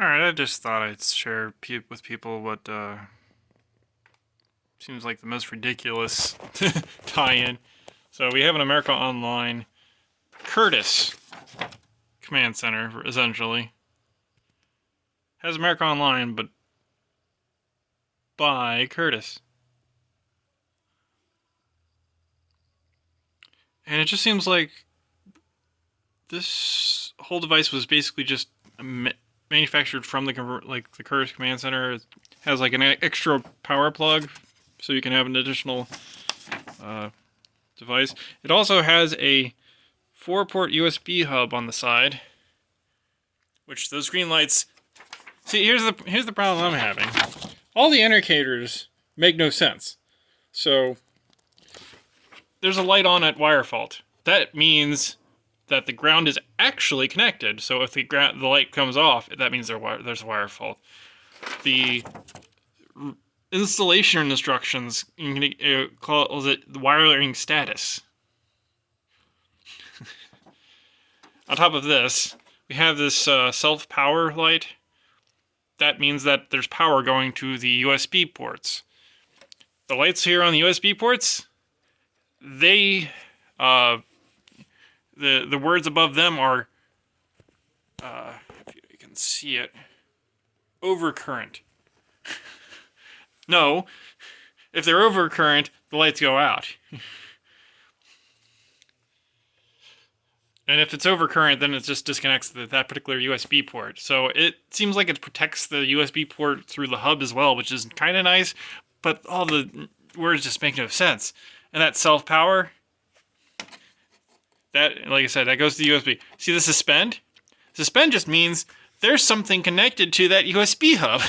Alright, I just thought I'd share with people what seems like the most ridiculous tie-in. So we have an America Online Curtis command center, essentially. Has America Online, but by Curtis. And it just seems like this whole device was basically just manufactured from the the Curtis command center. It has like an extra power plug, so you can have an additional device. It also has a 4-port USB hub on the side, which those green lights. See, here's the problem I'm having. All the indicators make no sense. So there's a light on at wire fault. That means that the ground is actually connected. So if the light comes off, that means there's a wire fault. The installation instructions calls it the wiring status. On top of this, we have this self-power light. That means that there's power going to the USB ports. The lights here on the USB ports, they, the words above them are, if you can see it, overcurrent. No, if they're overcurrent, the lights go out. And if it's overcurrent, then it just disconnects that particular USB port. So it seems like it protects the USB port through the hub as well, which is kind of nice, but all the words just make no sense. And that self-power, that, like I said, that goes to the USB. See the suspend? Suspend just means there's something connected to that USB hub.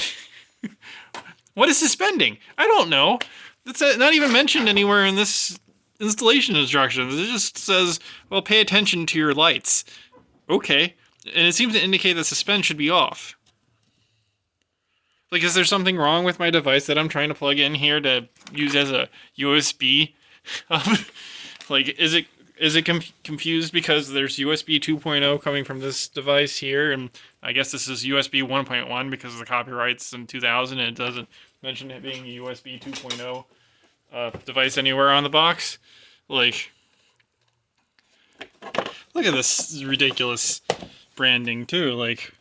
What is suspending? I don't know. It's not even mentioned anywhere in this installation instructions. It just says, well, pay attention to your lights. Okay. And it seems to indicate that suspend should be off. Like, is there something wrong with my device that I'm trying to plug in here to use as a USB? Like, is it confused because there's USB 2.0 coming from this device here, and I guess this is USB 1.1 because of the copyrights in 2000, and it doesn't mention it being a USB 2.0 device anywhere on the box? Like, look at this ridiculous branding too. Like,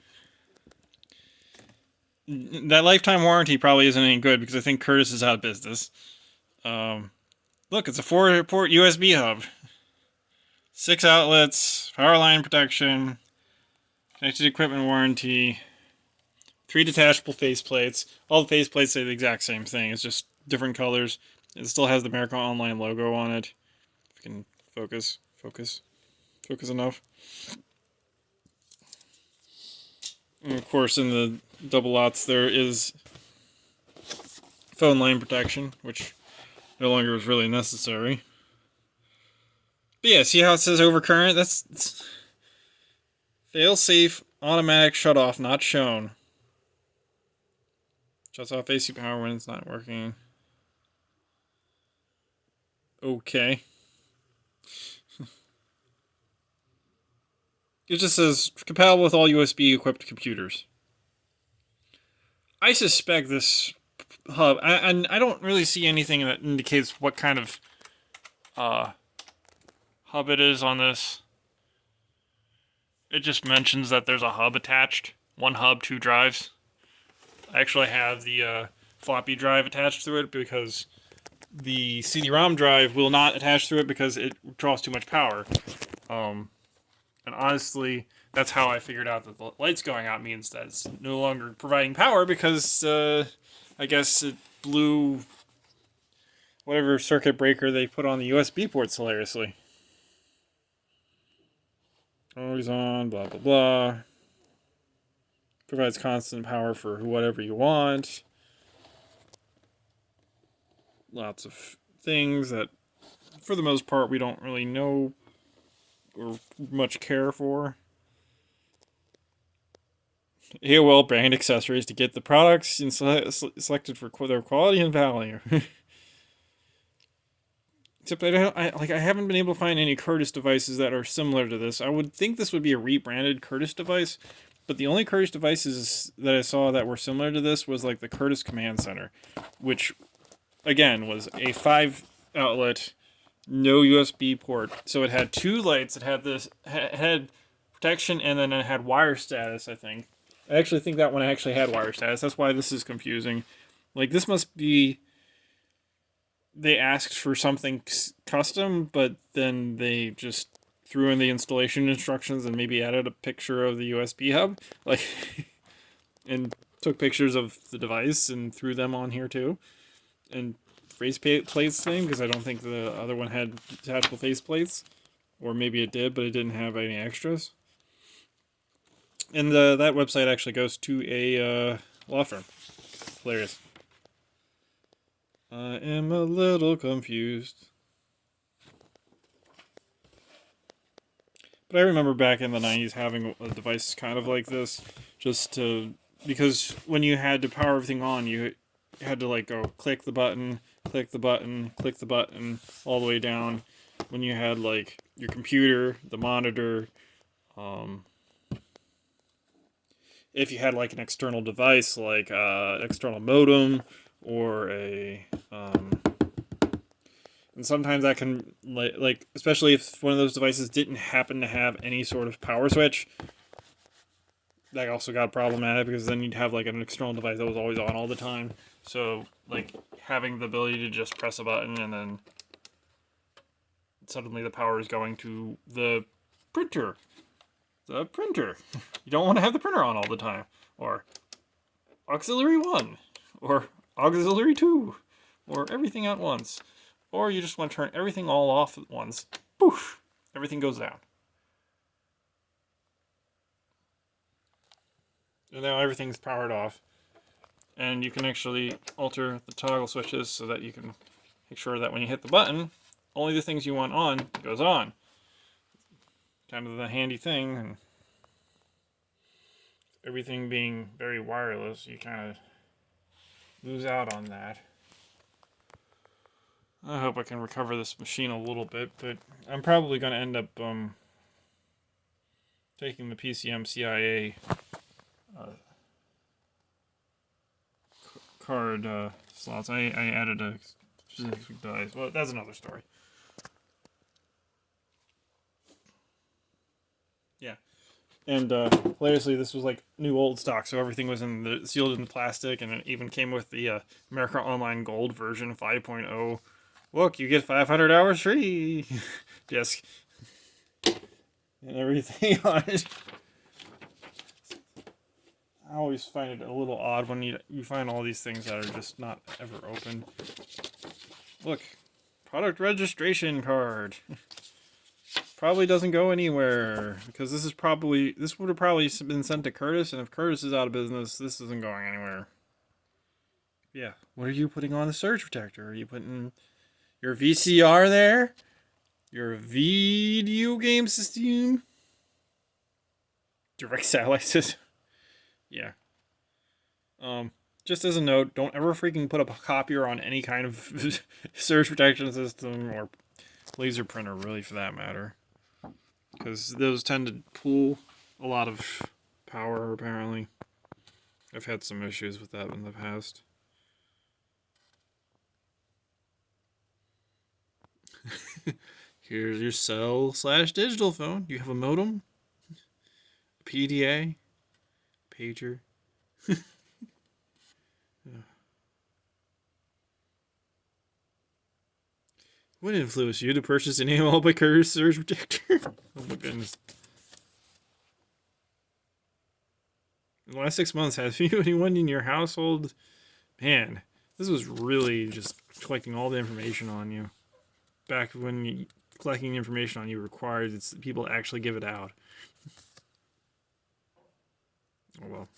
that lifetime warranty probably isn't any good because I think Curtis is out of business. Look, it's a 4-port USB hub. 6 outlets, power line protection, connected equipment warranty, 3 detachable faceplates. All the faceplates say the exact same thing. It's just different colors. It still has the America Online logo on it. If you can focus enough. And of course, in the double lots, there is phone line protection, which no longer is really necessary. But yeah, see how it says overcurrent? That's fail-safe automatic shutoff not shown. Shuts off AC power when it's not working. Okay. It just says compatible with all USB equipped computers. I suspect this hub, and I don't really see anything that indicates what kind of hub it is on this. It just mentions that there's a hub attached. 1 hub, 2 drives. I actually have the floppy drive attached to it because the CD-ROM drive will not attach to it because it draws too much power. And honestly, that's how I figured out that the lights going out means that it's no longer providing power because I guess it blew whatever circuit breaker they put on the USB ports hilariously. Always on, blah, blah, blah. Provides constant power for whatever you want. Lots of things that, for the most part, we don't really know or much care for. AOL brand accessories to get the products selected for their quality and value. Except I haven't been able to find any Curtis devices that are similar to this. I would think this would be a rebranded Curtis device, But the only Curtis devices that I saw that were similar to this was like the Curtis Command Center, which again was a 5 outlet, no USB port. So it had 2 lights. It had this had protection, and then it had wire status. I think. I actually think that one actually had wire status. That's why this is confusing. Like this must be. They asked for something custom, but then they just threw in the installation instructions and maybe added a picture of the USB hub, like, and took pictures of the device and threw them on here too. And faceplates thing, because I don't think the other one had detachable faceplates, or maybe it did, but it didn't have any extras. And that website actually goes to a law firm. Hilarious. I am a little confused. But I remember back in the 90s having a device kind of like this, because when you had to power everything on, you had to like go click the button, click the button, click the button, all the way down. When you had like your computer, the monitor, if you had like an external device like external modem or and sometimes that can like especially if one of those devices didn't happen to have any sort of power switch, that also got problematic, because then you'd have like an external device that was always on all the time. So like having the ability to just press a button and then suddenly the power is going to the printer. The printer. You don't want to have the printer on all the time. Or auxiliary 1. Or auxiliary 2. Or everything at once. Or you just want to turn everything all off at once. Poof! Everything goes down. And now everything's powered off. And you can actually alter the toggle switches so that you can make sure that when you hit the button, only the things you want on goes on. Kind of the handy thing. And everything being very wireless, you kind of lose out on that. I hope I can recover this machine a little bit, but I'm probably going to end up taking the PCM CIA card slots. I added a specific device. Well, that's another story. Yeah. And hilariously, this was like new old stock, so everything was sealed in plastic, and it even came with the America Online Gold version 5.0. Look, you get 500 hours free disc and everything on it. I always find it a little odd when you find all these things that are just not ever opened. Look, product registration card. Probably doesn't go anywhere, because this would have probably been sent to Curtis, and if Curtis is out of business, this isn't going anywhere. Yeah, what are you putting on the surge protector? Are you putting your VCR there? Your video game system? Direct satellite system? Yeah. Just as a note, don't ever freaking put a copier on any kind of surge protection system or laser printer, really, for that matter. Because those tend to pull a lot of power, apparently. I've had some issues with that in the past. Here's your cell/digital phone. You have a modem, a PDA, pager. What influenced you to purchase an AOL by Curtis surge protector? Oh my goodness. In the last 6 months, have you anyone in your household? Man, this was really just collecting all the information on you. Back when collecting information on you required people to actually give it out. Oh well.